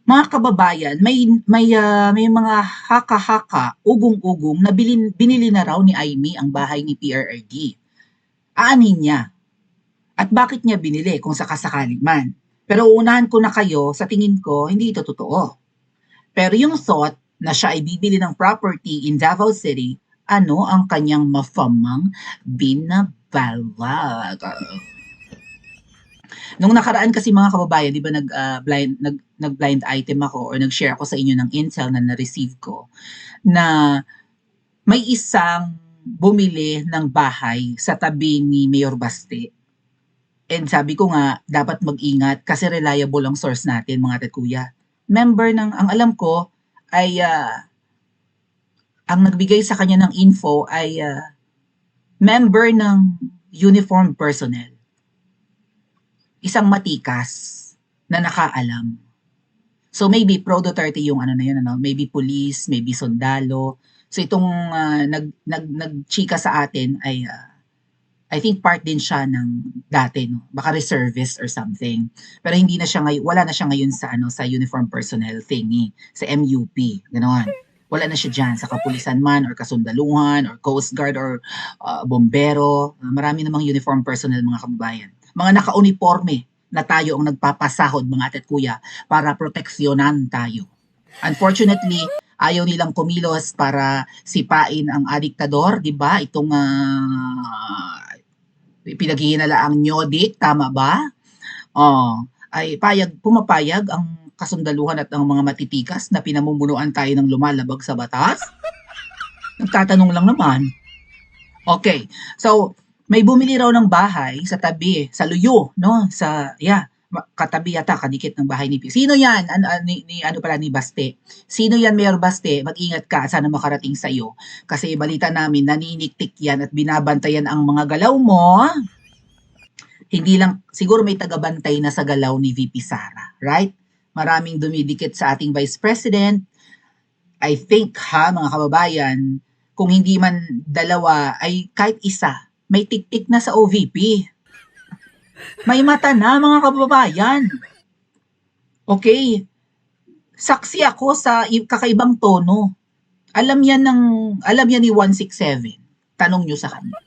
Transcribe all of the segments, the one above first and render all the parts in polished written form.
Mga kababayan, may mga haka-haka, ugong-ugong na binili na raw ni Aimee ang bahay ni PRRD. Aanhin niya. At bakit niya binili kung sakasakali man. Pero uunahan ko na kayo, sa tingin ko, hindi ito totoo. Pero yung thought na siya ay bibili ng property in Davao City, ano ang kanyang mafamang binabalak? Nung nakaraan kasi mga kababayan, 'di ba nag-blind item ako or nag-share ako sa inyo ng intel na na-receive ko na may isang bumili ng bahay sa tabi ni Mayor Baste. And sabi ko nga, dapat mag-ingat kasi reliable ang source natin mga ate kuya. Member ng, ang alam ko ay ang nagbigay sa kanya ng info ay member ng uniformed personnel. Isang matikas na nakaalam. So maybe Pro Duterte yung ano na yun, ano? Maybe police, maybe sundalo. So itong nagchika sa atin ay I think part din siya ng dati, no? Baka reservist or something. Pero hindi na siya ngayon, wala na siya ngayon sa ano sa uniform personnel thingy, sa MUP, ganoon. Wala na siya diyan sa kapulisan man or kasundaluhan or Coast Guard or bombero. Marami namang uniform personnel mga kababayan. Mga naka-uniforme na tayo ang nagpapasahod mga ate at kuya para proteksyonan tayo. Unfortunately, ayaw nilang kumilos para sipain ang adiktador, 'di ba? Itong pinaghihinalaang Nyodik, tama ba? Ay pumapayag ang kasundaluhan at ang mga matitikas na pinamumunuan tayo ng lumalabag sa batas? Nagtatanong lang naman. Okay, so may bumili raw ng bahay sa tabi, sa Luyo, no? Katabi yata, kadikit ng bahay ni Sino yan? Ni Baste. Sino yan, Mayor Baste? Mag-ingat ka, sana makarating sa iyo. Kasi balita namin, naniniktik yan at binabantayan ang mga galaw mo. Hindi lang, siguro may tagabantay na sa galaw ni VP Sara, right? Maraming dumidikit sa ating Vice President. I think mga kababayan, kung hindi man dalawa, ay kahit isa, may tik-tik na sa OVP. May mata na mga kababayan. Okay. Saksi ako sa kakaibang tono. Alam yan ni 167. Tanong nyo sa kanya.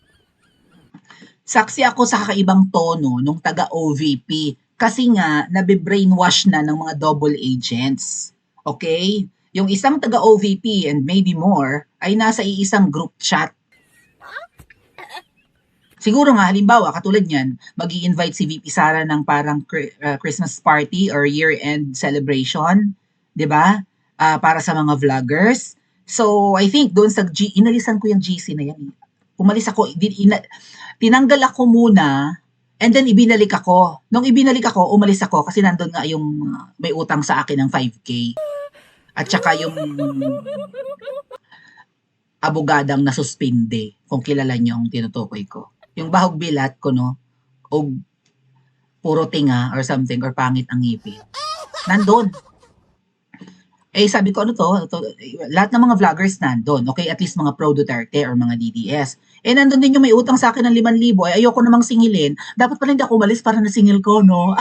Saksi ako sa kakaibang tono nung taga-OVP kasi nga nabe-brainwash na ng mga double agents. Okay? Yung isang taga-OVP and maybe more ay nasa iisang group chat. Siguro nga, halimbawa, katulad niyan, mag-i-invite si VP Sara ng parang Christmas party or year-end celebration, di ba? Para sa mga vloggers. So, I think doon sa inalisan ko yung GC na yan. Umalis ako, tinanggal ako muna, and then ibinalik ako. Nung ibinalik ako, umalis ako kasi nandun nga yung may utang sa akin ng 5K. At saka yung abogadang nasuspinde, kung kilala niyo ang tinutukoy ko. Yung bahog bilat ko, no, o puro tinga or something, or pangit ang ngipin. Nandun. Eh, sabi ko, lahat ng mga vloggers nandun. Okay, at least mga Pro Duterte or mga DDS. Eh, nandun din yung may utang sa akin ng 5,000. Eh, ayoko namang singilin. Dapat pala hindi ako umalis para nasingil ko, no?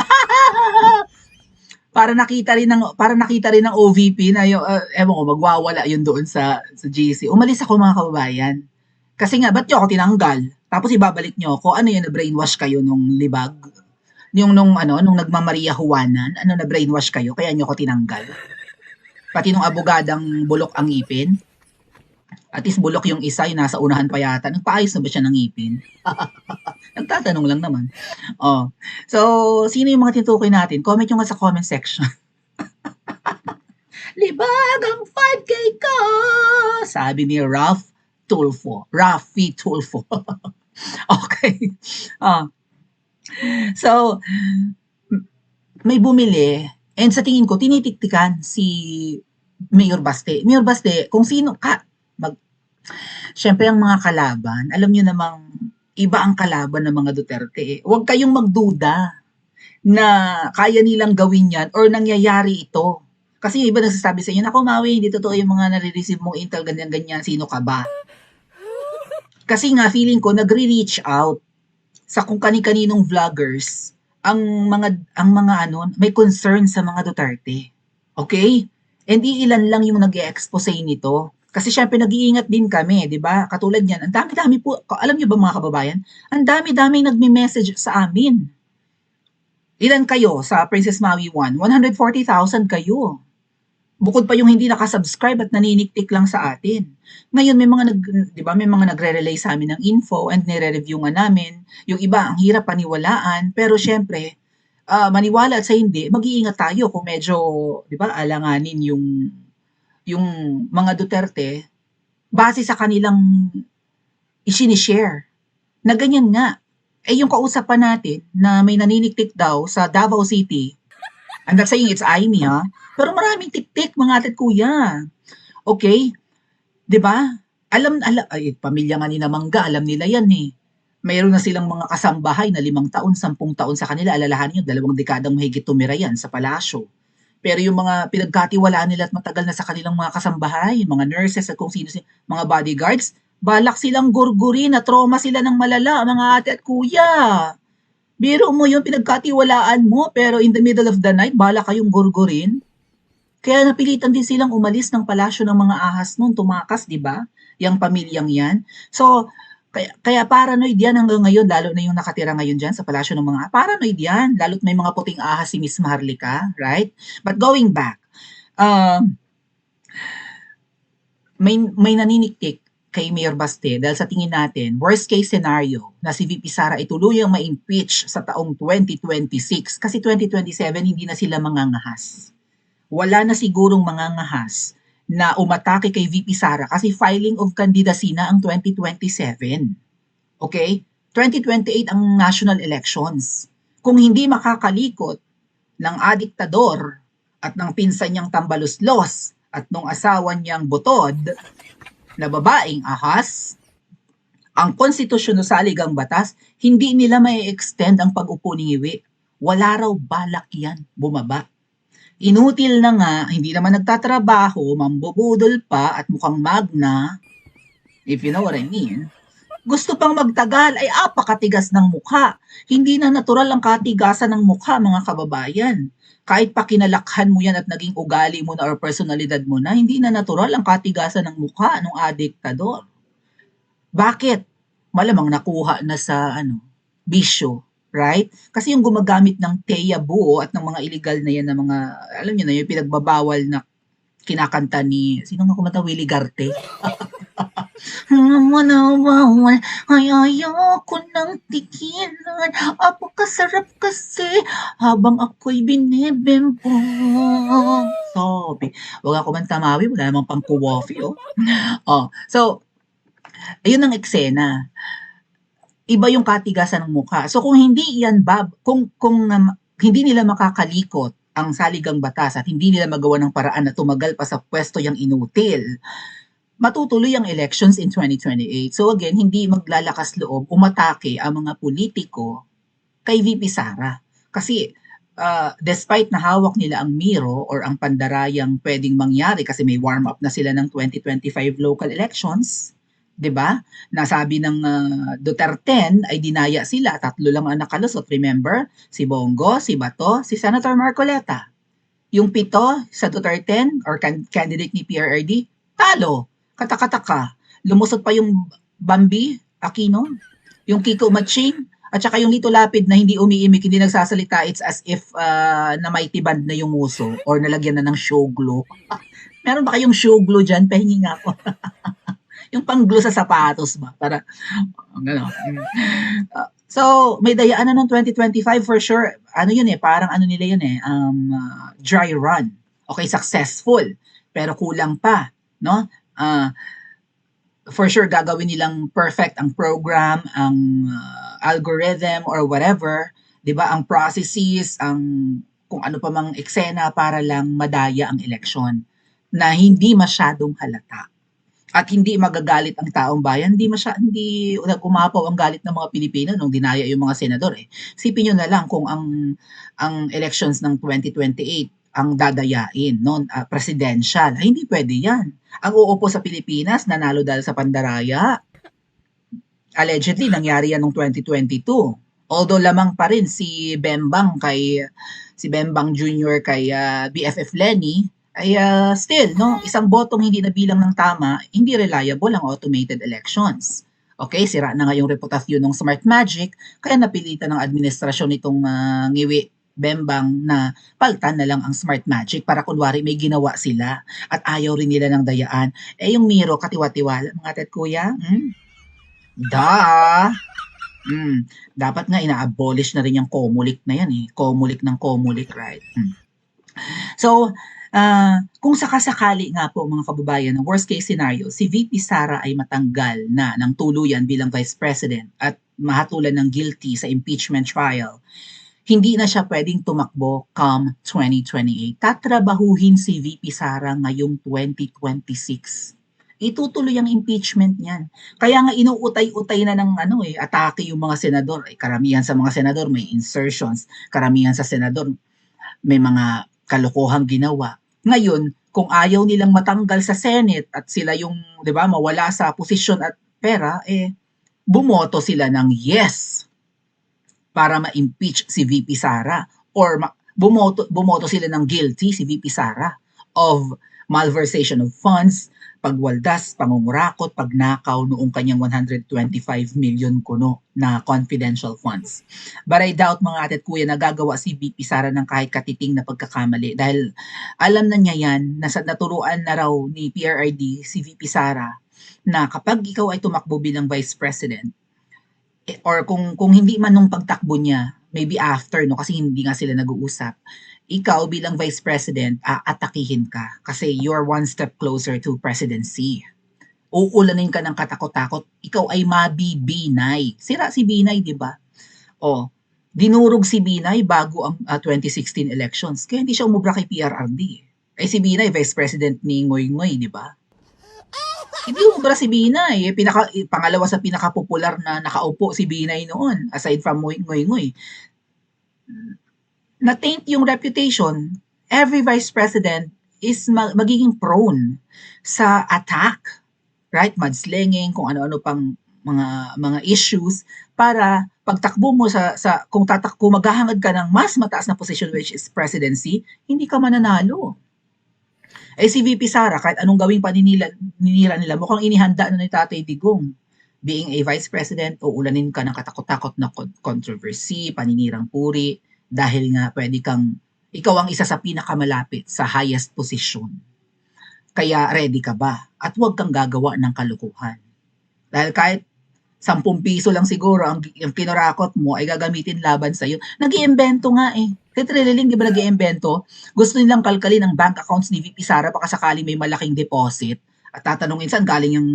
para nakita rin ng OVP na yung, ewan ko, magwawala yun doon sa GC. Umalis ako mga kababayan. Kasi nga, ba't nyo ako tinanggal? Tapos ibabalik nyo ako, ano yun, na-brainwash kayo nung libag? Nung nagmamaria Juanan, na-brainwash kayo, kaya nyo ako tinanggal? Pati nung abogadang bulok ang ngipin? At least bulok yung isa, yung nasa unahan pa yata. Nagpaayos na ba siya ng ngipin? Nagtatanong lang naman. So, sino yung mga tinutukoy natin? Comment nyo nga sa comment section. Libag ang 5K ko! Sabi ni Raffy Tulfo. Okay. So, may bumili, and sa tingin ko, tinitiktikan si Mayor Baste. Mayor Baste, kung sino ka, syempre ang mga kalaban, alam nyo namang iba ang kalaban ng mga Duterte. Huwag kayong magduda na kaya nilang gawin yan or nangyayari ito. Kasi iba nagsasabi sa inyo, naku Maui, hindi totoo yung mga nare-receive mong intel, ganyan-ganyan, sino ka ba? Kasi nga, feeling ko, nagre-reach out sa kung kani-kaninong vloggers ang mga may concern sa mga Duterte. Okay? And iilan lang yung nag-e-expose nito. Kasi siyempre nag-iingat din kami, 'di ba? Katulad niyan, ang dami-dami po, alam niyo ba mga kababayan, ang dami-daming nagme-message sa amin. Ilan kayo sa Princess Maui 1? 140,000 kayo. Bukod pa yung hindi naka-subscribe at naniniktik lang sa atin. Ngayon may mga 'di ba, may mga nagre-relay sa amin ng info and nire-review nga namin. Yung iba ang hirap paniwalaan, pero siyempre, maniwala at sa hindi, mag-iingat tayo kung medyo, 'di ba, alanganin yung mga Duterte base sa kanilang isinishare na ganyan nga. Eh yung kausap pa natin na may naniniktik daw sa Davao City, I'm not saying it's Aimee ha, pero maraming tiktik mga ate at kuya. Okay? 'Di ba? Ay, pamilya nga ni na Mangga, alam nila yan eh. Mayroon na silang mga kasambahay na 5 taon, 10 taon sa kanila. Alalahanin nyo, 2 dekadang mahigit tumira yan sa palasyo. Pero yung mga pinagkatiwalaan nila at matagal na sa kanilang mga kasambahay, mga nurses at kung sino, mga bodyguards, balak silang gurgurin at trauma sila ng malala, mga ate at kuya. Biro mo yung pinagkatiwalaan mo, pero in the middle of the night, balak kayong gurgurin. Kaya napilitan din silang umalis ng palasyo ng mga ahas noon, tumakas, di ba? Yang pamilyang yan. So, kaya paranoid yan hanggang ngayon, lalo na yung nakatira ngayon dyan sa palasyo ng mga, paranoid yan, lalo't may mga puting ahas si Miss Maharlika, right? But going back, may naniniktik kay Mayor Baste dahil sa tingin natin, worst case scenario na si VP Sara ay tuluyang ma-impeach sa taong 2026 kasi 2027 hindi na sila mangangahas. Wala na sigurong mangangahas na umatake kay VP Sara kasi filing of candidacy na ang 2027. Okay? 2028 ang national elections. Kung hindi makakalikot ng adiktador at ng pinsan niyang tambaluslos at nung asawa niyang butod na babaeng ahas, ang konstitusyon o saligang batas, hindi nila may extend ang pag-upo ni Iwi. Wala raw balak yan bumaba. Inutil na nga, hindi naman nagtatrabaho, mambubudol pa at mukhang magna, if you know what I mean. Gusto pang magtagal ay apakatigas ng mukha. Hindi na natural ang katigasan ng mukha, mga kababayan. Kahit pa kinalakhan mo yan at naging ugali mo na or personalidad mo na, hindi na natural ang katigasan ng mukha ng adiktador. Bakit? Malamang nakuha na sa bisyo, right? Kasi yung gumagamit ng Teya Buo at ng mga illegal na yan na mga, alam niyo na yung pinagbabawal na kinakanta ni, sino nga kumanta? Willie Garte. Manawawal ay ayoko nang tigilan. Apakasarap kasi habang ako'y binibembong. Sabi, wag ako man tamawi, wala namang pang kuwafi, oh. So, ayun ang eksena. Iba yung katigasan ng mukha. So kung hindi yan kung hindi nila makakalikot ang saligang batas at hindi nila magawa ng paraan na tumagal pa sa pwesto yang inutil, matutuloy ang elections in 2028. So again, hindi maglalakas loob umatake ang mga politiko kay VP Sara. Kasi despite na hawak nila ang Miro or ang pandarayang pwedeng mangyari kasi may warm up na sila ng 2025 local elections, 'di ba? Nasabi ng Duterte ay dinaya sila, 3 lang ang nakalusot, remember? Si Bongo, si Bato, si Senator Marcoleta. Yung 7 sa Duterte or candidate ni PRRD, talo. Katakataka. Lumusot pa yung Bambi Aquino, yung Kiko Matching, at saka yung Lito Lapid na hindi umiimik, hindi nagsasalita. It's as if na mighty band na yung uso or nalagyan na ng show glue. Meron ba kayong show glue dyan? Pahingi nga ako. Yung pang-glue sa sapatos ba? Para, gano'n. So, may dayaan na ng 2025 for sure. Ano yun parang ano nila yun dry run. Okay, successful. Pero kulang pa, no? For sure, gagawin nilang perfect ang program, ang algorithm or whatever. 'Di ba? Ang processes, ang kung ano pa mang eksena para lang madaya ang eleksyon na hindi masyadong halata. At hindi magagalit ang taong bayan, hindi umapaw ang galit ng mga Pilipino nung dinaya yung mga senador Isipin niyo na lang kung ang elections ng 2028 ang dadayain presidential. Ay, hindi pwede 'yan. Ang uupo sa Pilipinas nanalo dahil sa pandaraya. Allegedly nangyari yan noong 2022. Although lamang pa rin si Bembang Jr. kay BFF Lenny, ay still, no, isang botong hindi nabilang ng tama, hindi reliable ang automated elections. Okay, sira na nga yung reputasyon ng Smart Magic, kaya napilitan ng administrasyon nitong Ngiwi Bembang na paltan na lang ang Smart Magic para kunwari may ginawa sila at ayaw rin nila ng dayaan. Eh yung Miro, katiwa-tiwala, mga tet kuya, da. Dapat nga ina-abolish na rin yung Comelec na yan eh. Comelec ng Comelec, right? So, kung sakasakali nga po mga kababayan, ng worst case scenario, si VP Sara ay matanggal na ng tuluyan bilang Vice President at mahatulan ng guilty sa impeachment trial, hindi na siya pwedeng tumakbo come 2028. Tatrabahuhin si VP Sara ngayong 2026. Itutuloy ang impeachment niyan. Kaya nga inuutay-utay na ng atake yung mga senador. Karamihan sa mga senador may insertions, karamihan sa senador may mga kalokohang ginawa. Ngayon, kung ayaw nilang matanggal sa Senate at sila yung, 'di ba, mawala sa posisyon at pera, bumoto sila ng yes para ma-impeach si VP Sara or bumoto sila ng guilty si VP Sara of malversation of funds, pagwaldas, pangungurakot, pagnakaw noong kanyang 125 million kuno na confidential funds. But I doubt mga ate at kuya na gagawa si VP Sara ng kahit katiting na pagkakamali dahil alam na niya yan, naturuan na raw ni PRRD si VP Sara na kapag ikaw ay tumakbo bilang Vice President, or kung hindi man nung pagtakbo niya, maybe after, no, kasi hindi nga sila nag-uusap, ikaw bilang Vice President, atakihin ka kasi you're one step closer to presidency. Uulanin ka ng katakot-takot, ikaw ay mabibinay. Sira si Binay, di ba? O, dinurog si Binay bago ang 2016 elections, kaya hindi siya umubra kay PRRD. Si Binay, Vice President ni Ngoy Ngoy, di ba? Hindi umubra si Binay. Pangalawa sa pinaka-popular na nakaupo si Binay noon, aside from Ngoy Ngoy. Na-taint yung reputation, every vice president is magiging prone sa attack, right? Mudslinging, kung ano-ano pang mga issues para pagtakbo mo kung maghahangad ka ng mas mataas na position which is presidency, hindi ka mananalo. Si VP Sara, kahit anong gawing paninira nila, mukhang inihanda na ni Tatay Digong. Being a vice president, uulanin ka ng katakot-takot na controversy, paninirang puri, dahil nga ikaw ang isa sa pinakamalapit sa highest position. Kaya ready ka ba? At huwag kang gagawa ng kalukuhan. Dahil kahit 10 piso lang siguro ang kinurakot mo ay gagamitin laban sa'yo. Nag-iimbento nga eh. Tetrililing, di ba nag-iimbento? Gusto nilang kalkalin ang bank accounts ni VP Sara baka sakaling may malaking deposit. At tatanungin saan galing yung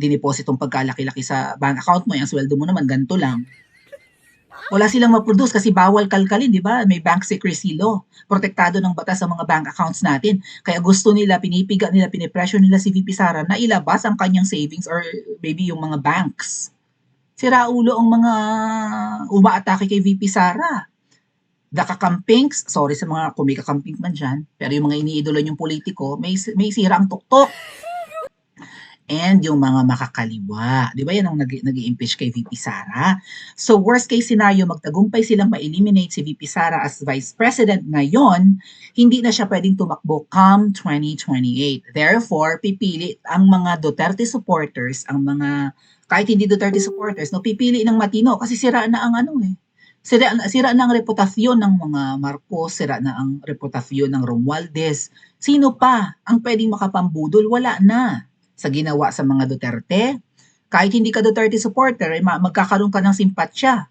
dinepositong pagkalaki-laki sa bank account mo, yung sweldo mo naman, ganito lang. Wala silang ma-produce kasi bawal kalkalin, di ba? May bank secrecy law. Protektado ng batas sa mga bank accounts natin. Kaya gusto nila, pinipiga nila, pinipressure nila si VP Sara na ilabas ang kanyang savings or maybe yung mga banks. Sira ulo ang mga umaatake kay VP Sara. Dakakampings, sorry sa mga kumikakamping man dyan, pero yung mga iniidolo yung politiko, may sira ang tuktok. And yung mga makakaliwa. Di ba yan ang nag-i-impeach kay VP Sara? So worst case scenario, magtagumpay silang ma-eliminate si VP Sara as Vice President ngayon, hindi na siya pwedeng tumakbo come 2028. Therefore, pipili ang mga Duterte supporters, kahit hindi Duterte supporters, pipili ng matino kasi sira na ang sira na ang reputasyon ng mga Marcos, sira na ang reputasyon ng Romualdez. Sino pa ang pwedeng makapambudol? Wala na. Sa ginawa sa mga Duterte, kahit hindi ka Duterte supporter, magkakaroon ka ng simpatsya.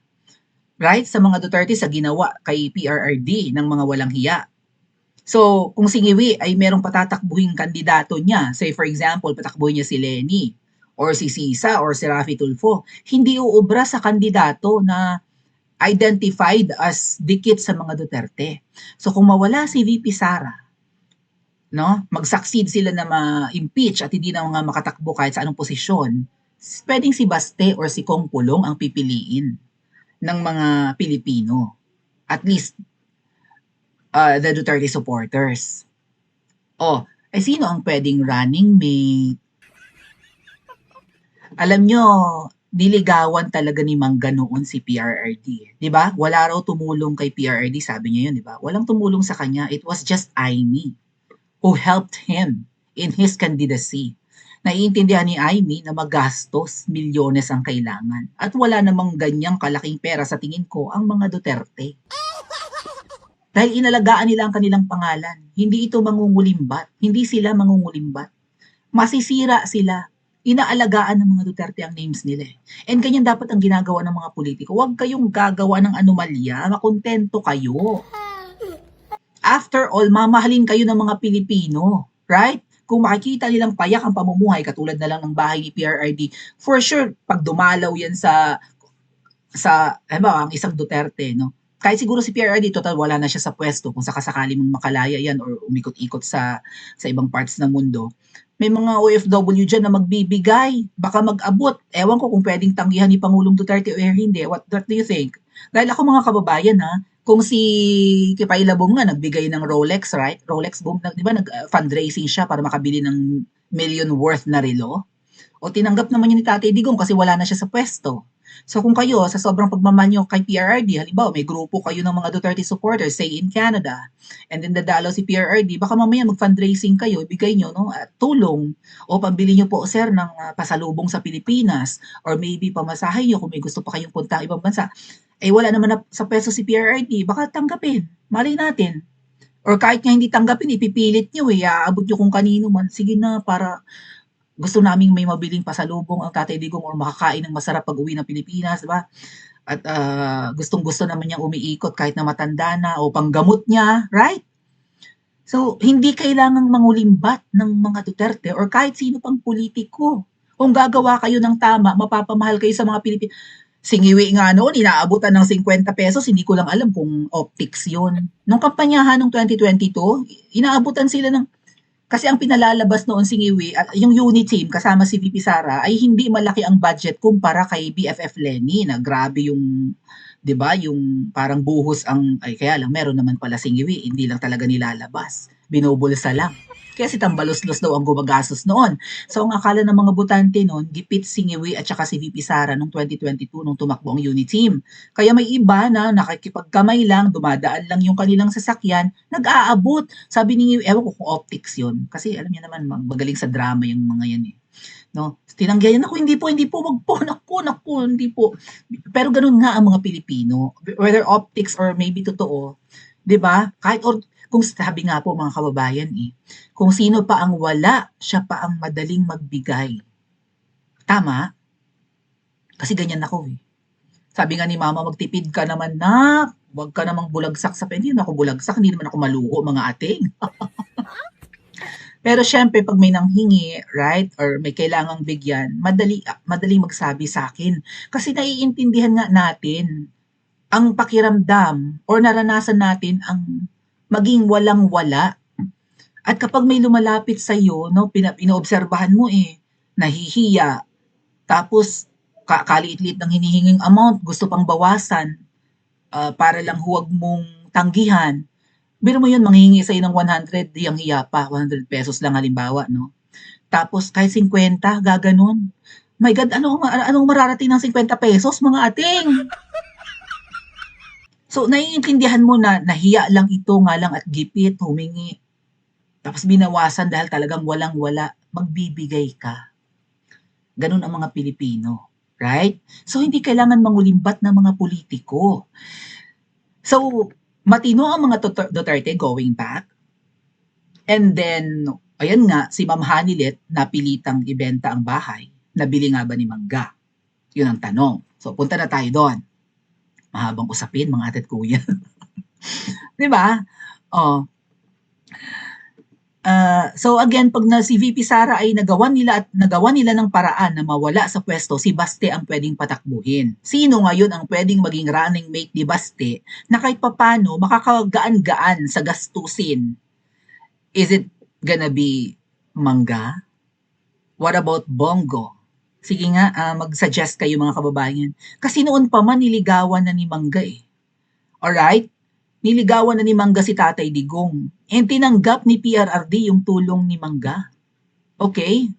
Right? Sa mga Duterte, sa ginawa kay PRRD ng mga walang hiya. So, kung si Ngiwi ay merong patatakbuhin kandidato niya, say for example, patakbuhin niya si Lenny, or si Sisa, or si Raffy Tulfo, hindi uubra sa kandidato na identified as dikit sa mga Duterte. So, kung mawala si VP Sara, no, mag-succeed sila na ma-impeach at hindi na mga makatakbo kahit sa anong posisyon, pwedeng si Baste or si Kong Pulong ang pipiliin ng mga Pilipino. At least, the Duterte supporters. Sino ang pwedeng running mate? Alam nyo, niligawan talaga ni Mangga noon si PRRD, 'di ba? Wala raw tumulong kay PRRD, sabi niya 'yun, 'di ba? Walang tumulong sa kanya, it was just Imee who helped him in his candidacy. Naiintindihan ni Imee na magastos, milyones ang kailangan. At wala namang ganyang kalaking pera sa tingin ko ang mga Duterte. Dahil inalagaan nila ang kanilang pangalan. Hindi ito mangungulimbat. Hindi sila mangungulimbat. Masisira sila. Inaalagaan ng mga Duterte ang names nila eh. And ganyan dapat ang ginagawa ng mga politiko. Huwag kayong gagawa ng anomalya. Makontento kayo. After all, mamahalin kayo ng mga Pilipino. Right? Kung makikita nilang payak ang pamumuhay, katulad na lang ng bahay ni PRRD, for sure, pag dumalaw yan sa ang isang Duterte, no? Kahit siguro si PRRD, total wala na siya sa pwesto, kung sakasakali mong makalaya yan or umikot-ikot sa ibang parts ng mundo. May mga OFW dyan na magbibigay, baka mag-abot. Ewan ko kung pwedeng tanggihan ni Pangulong Duterte o hindi. What do you think? Dahil ako mga kababayan ha, kung si Kipay Labong nga nagbigay ng Rolex, right? Rolex boom, di ba nag-fundraising siya para makabili ng million worth na relo? O tinanggap naman niya ni Tatay Digong kasi wala na siya sa pwesto. So kung kayo, sa sobrang pagmamahal nyo kay PRRD, halimbawa may grupo kayo ng mga Duterte supporters, say in Canada, and then dadalaw si PRRD, baka mamaya mag-fundraising kayo, ibigay nyo no, tulong, o pambili nyo po sir ng pasalubong sa Pilipinas, or maybe pamasahe nyo kung may gusto pa kayong punta ibang bansa. Eh wala naman na sa peso si PRRD, baka tanggapin, malay natin. Or kahit nga hindi tanggapin, ipipilit nyo aabot nyo kung kanino man, sige na para gusto naming may mabiling pasalubong ang Tatay Digong or makakain ng masarap pag-uwi ng Pilipinas, di ba? At gustong-gusto naman niyang umiikot kahit na matanda na o panggamot niya, right? So, hindi kailangang mangulimbat ng mga Duterte or kahit sino pang politiko. Kung gagawa kayo ng tama, mapapamahal kayo sa mga Pilipino. Singiwi nga noon, inaabutan ng 50 pesos, hindi ko lang alam kung optics yun. Nung kampanyahan ng 2022, inaabutan sila ng kasi ang pinalalabas noon Singiwi, yung unit team kasama si VP Sara ay hindi malaki ang budget kumpara kay BFF Lenny na grabe yung 'di ba, yung parang buhos ang ay kaya lang meron naman pala Singiwi, hindi lang talaga nilalabas. Binubulsa lang. Kaya si Tambalos-los daw ang gumagastos noon. So ang akala ng mga botante noon, gipit Singiwi at saka si VP Sara noong 2022 nung tumakbo ang unit team. Kaya may iba na nakikipagkamay lang, dumadaan lang yung kanilang sasakyan, nag-aabot. Sabi ni, ewan ko kung optics yun. Kasi alam niyo naman, magaling sa drama yung mga yan eh. No? Tinanggihan ako, hindi po, wag po, naku, hindi po. Pero ganun nga ang mga Pilipino, whether optics or maybe totoo, 'di ba? Kahit or kung sabi nga po mga kababayan kung sino pa ang wala, siya pa ang madaling magbigay. Tama? Kasi ganyan ako eh. Sabi nga ni mama, magtipid ka naman nak, huwag ka namang bulagsak sa hindi naman ako bulagsak, hindi naman ako maluho mga ating. Pero syempre pag may nanghingi, right, or may kailangang bigyan, madali magsabi sa akin. Kasi naiintindihan nga natin ang pakiramdam or naranasan natin ang maging walang-wala. At kapag may lumalapit sa iyo, no, inoobserbahan mo nahihiya. Tapos kaliit-liit ng hinihinging amount, gusto pang bawasan para lang huwag mong tanggihan. Biro mo yun, manghihingi sa'yo ng 100, diyang hiya pa, 100 pesos lang halimbawa, no? Tapos kahit 50, gaganon. My God, anong mararating ng 50 pesos, mga ating? So, naiintindihan mo na nahiya lang ito nga lang at gipit, humingi. Tapos binawasan dahil talagang walang-wala, magbibigay ka. Ganun ang mga Pilipino. Right? So, hindi kailangan mangulimbat ng mga politiko. So, matino ang mga Duterte going back. And then, ayan nga, si Ma'am Hanilet napilitang ibenta ang bahay. Nabili nga ba ni Mangga? Yun ang tanong. So, punta na tayo doon. Mahabang usapin, mga ate at kuya. Di ba? Oh. So again, pag si VP Sara ay nagawa nila ng paraan na mawala sa pwesto, si Baste ang pwedeng patakbuhin. Sino ngayon ang pwedeng maging running mate ni Baste na kahit papano makakagaan-gaan sa gastusin? Is it gonna be Mangga? What about Bongo? Sige nga, mag-suggest kayo mga kababayan. Kasi noon pa man niligawan na ni Mangga Alright? Niligawan na ni Mangga si Tatay Digong. And tinanggap ni PRRD yung tulong ni Mangga. Okay?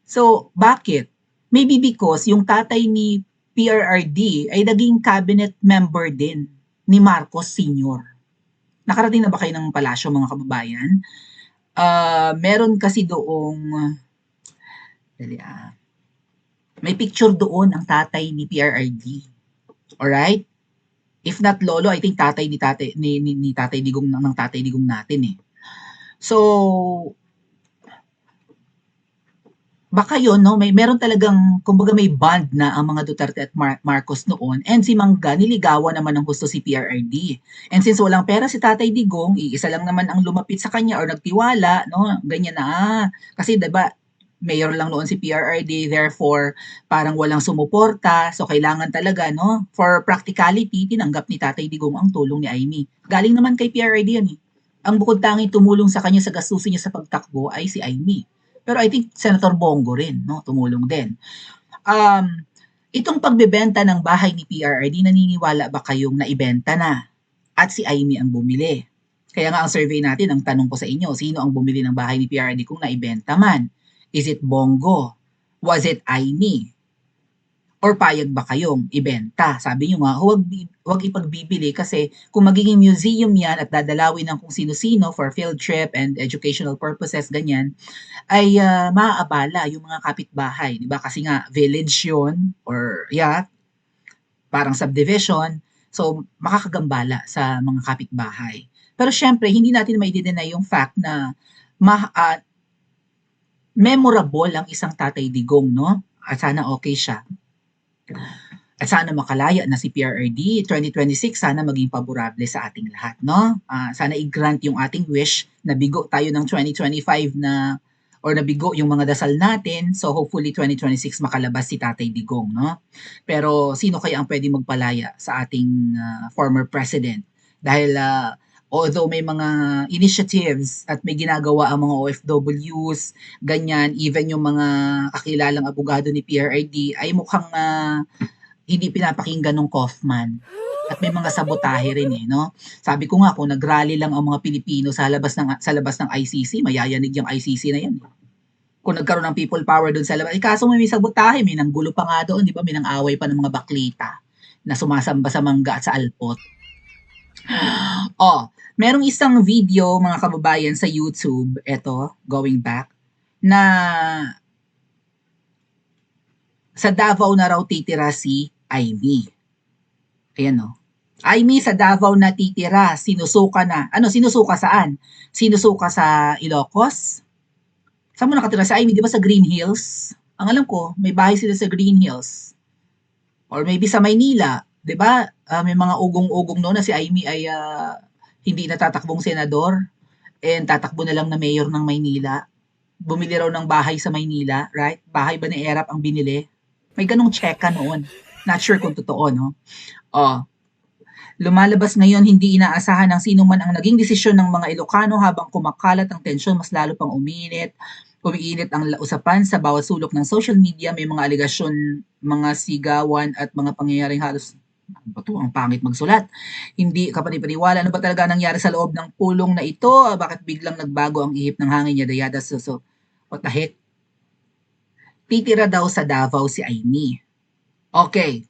So, bakit? Maybe because yung tatay ni PRRD ay naging cabinet member din ni Marcos Sr. Nakarating na ba kayo ng palasyo, mga kababayan? Meron kasi doong, dali may picture doon ang tatay ni PRRD. Alright? If not lolo, I think tatay ni Tatay Digong ng Tatay Digong natin eh. So, baka yun, no? Meron talagang, kumbaga may bond na ang mga Duterte at Marcos noon. And si Mangga, niligawan naman ng gusto si PRRD. And since walang pera si Tatay Digong, iisa lang naman ang lumapit sa kanya or nagtiwala, no? Ganyan na. Kasi diba, mayor lang noon si PRRD, therefore, parang walang sumuporta. So, kailangan talaga, no? For practicality, tinanggap ni Tatay Digong ang tulong ni Aimee. Galing naman kay PRRD yan eh. Ang bukod tanging tumulong sa kanya sa gastusin niya sa pagtakbo ay si Aimee. Pero I think Senator Bongo rin, no, tumulong din. Itong pagbebenta ng bahay ni PRRD, naniniwala ba kayong naibenta na at si Aimee ang bumili? Kaya nga ang survey natin, ang tanong ko sa inyo, sino ang bumili ng bahay ni PRRD kung naibenta man? Is it Bongo? Was it Aimee? Or payag ba kayong ibenta? Sabi nyo nga, huwag ipagbibili kasi kung magiging museum yan at dadalawin ng kung sino-sino for field trip and educational purposes, ganyan, ay maaabala yung mga kapitbahay. Diba? Kasi nga, village yun, or parang subdivision. So, makakagambala sa mga kapitbahay. Pero syempre, hindi natin mai-deny yung fact na memorable ang isang Tatay Digong, no? At sana okay siya. At sana makalaya na si PRRD. 2026, sana maging paborable sa ating lahat, no? Sana i-grant yung ating wish na bigo tayo ng 2025 na or nabigo yung mga dasal natin. So hopefully 2026 makalabas si Tatay Digong, no? Pero sino kaya ang pwede magpalaya sa ating former president? Dahil although may mga initiatives at may ginagawa ang mga OFWs, ganyan, even yung mga kakilalang abogado ni PRRD ay mukhang hindi pinapakinggan ng Kaufman. At may mga sabotahe rin eh, no? Sabi ko nga, kung nag-rally lang ang mga Pilipino sa labas ng ICC, mayayanig yung ICC na yan. Kung nagkaroon ng people power doon sa labas, kaso may sabotahe, may nanggulo pa nga doon, di ba? May nang-away pa ng mga baklita na sumasamba sa Mangga at sa Alpot. Merong isang video, mga kababayan, sa YouTube, eto, going back, na sa Davao na raw titira si Aimee. Ayan o. Aimee sa Davao na titira, sinusuka na. Ano, sinusuka saan? Sinusuka sa Ilocos? Saan mo nakatira si Aimee? Di ba sa Green Hills? Ang alam ko, may bahay sila sa Green Hills. Or maybe sa Maynila. Di ba? May mga ugong-ugong noon na si Aimee ay hindi natatakbong senador. And tatakbo na lang na mayor ng Maynila. Bumili raw ng bahay sa Maynila, right? Bahay ba ni Erap ang binili? May ganong checka noon. Not sure kung totoo, no? Lumalabas ngayon, hindi inaasahan ng sino man ang naging desisyon ng mga Ilocano habang kumakalat ang tensyon, mas lalo pang umiinit ang usapan sa bawat sulok ng social media. May mga aligasyon, mga sigawan at mga pangyayaring halos ang pangit magsulat. Hindi kapanipaniwala. Ano ba talaga nangyari sa loob ng pulong na ito? Bakit biglang nagbago ang ihip ng hangin niya? Dayada, so what the heck? Titira daw sa Davao si Aimee. Okay.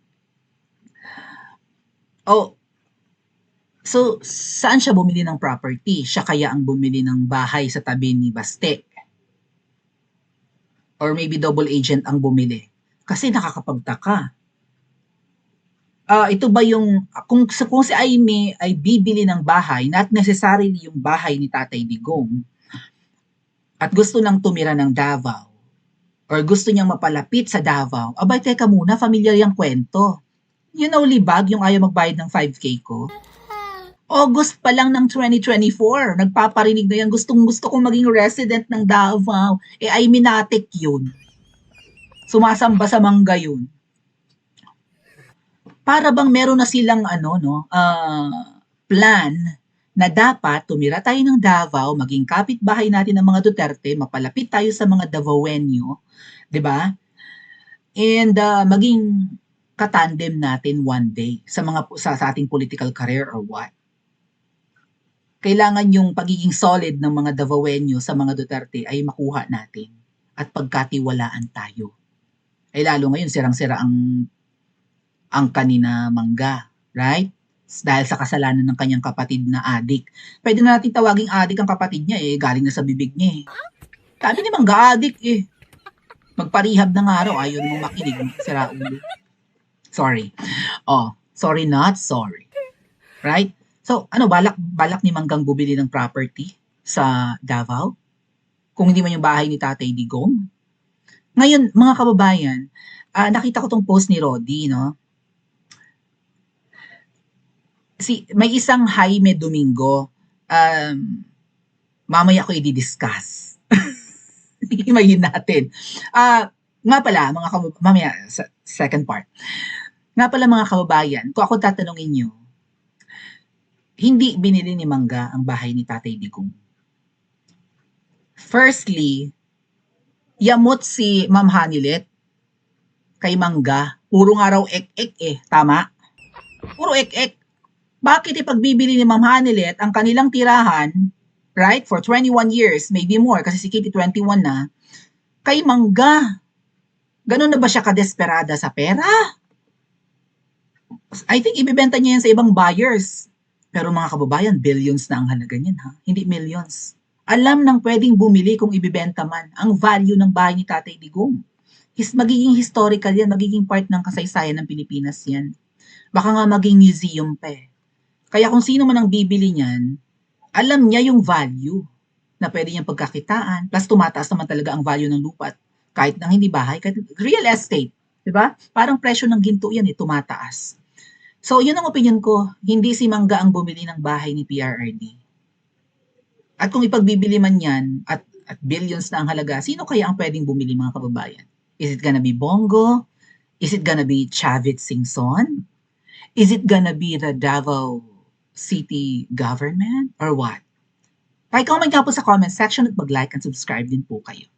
So, saan siya bumili ng property? Siya kaya ang bumili ng bahay sa tabi ni Baste? Or maybe double agent ang bumili? Kasi nakakapagtaka. Ito ba yung, kung si Aimee ay bibili ng bahay, not necessarily yung bahay ni Tatay Digong, at gusto nang tumira ng Davao, or gusto niyang mapalapit sa Davao, abay, teka muna, familiar yung kwento. You know, Libag, yung ayaw magbayad ng 5K ko? August pa lang ng 2024, nagpaparinig na yan, gustong-gusto kong maging resident ng Davao. Ay minatik yun. Sumasamba sa Mangga yun. Para bang meron na silang plan na dapat tumira tayo ng Davao, maging kapitbahay natin ng mga Duterte, mapalapit tayo sa mga Davaoenyo, 'di ba? And maging katandem natin one day sa ating political career or what. Kailangan yung pagiging solid ng mga Davaoenyo sa mga Duterte ay makuha natin at pagkatiwalaan tayo. Ay lalo ngayon sirang-sira ang kanina Mangga, right? Dahil sa kasalanan ng kanyang kapatid na adik. Pwede na natin tawaging adik ang kapatid niya eh, galing na sa bibig niya eh. Sabi ni Mangga, adik eh. Magparehab na nga raw, ayaw namang makinig, sira ulo. Sorry. Sorry not sorry. Right? So, balak ni Manggang bumili ng property sa Davao? Kung hindi man yung bahay ni Tatay Digong? Ngayon, mga kababayan, nakita ko tong post ni Rodi, no? May isang Jaime Domingo, mamaya ko i-discuss. Imayin natin. Nga pala, mamaya, sa second part. Nga pala mga kababayan, kung ako tatanungin nyo, hindi binili ni Mangga ang bahay ni Tatay Digong. Firstly, yamot si Ma'am Hanilet kay Mangga. Puro nga raw ek-ek eh. Tama? Puro ek-ek. Bakit ipagbibili ni Ma'am Hanilet ang kanilang tirahan, right, for 21 years, maybe more, kasi si Kitty 21 na, kay Mangga? Ganun na ba siya kadesperada sa pera? I think ibibenta niya yan sa ibang buyers. Pero mga kababayan, billions na ang halaga niyan ha. Hindi millions. Alam ng pwedeng bumili kung ibibenta man ang value ng bahay ni Tatay Digong. Magiging historical yan, magiging part ng kasaysayan ng Pilipinas yan. Baka nga maging museum pa eh. Kaya kung sino man ang bibili niyan, alam niya yung value na pwede niyang pagkakitaan. Plus tumataas naman talaga ang value ng lupa. Kahit nang hindi bahay, kahit real estate. Diba? Parang presyo ng ginto yan eh, tumataas. So, yun ang opinion ko. Hindi si Mangga ang bumili ng bahay ni PRRD. At kung ipagbibili man yan, at billions na ang halaga, sino kaya ang pwedeng bumili mga kababayan? Is it gonna be Bongo? Is it gonna be Chavit Singson? Is it gonna be the Davao City government? Or what? Pakicomment nga po sa comment section at mag-like and subscribe din po kayo.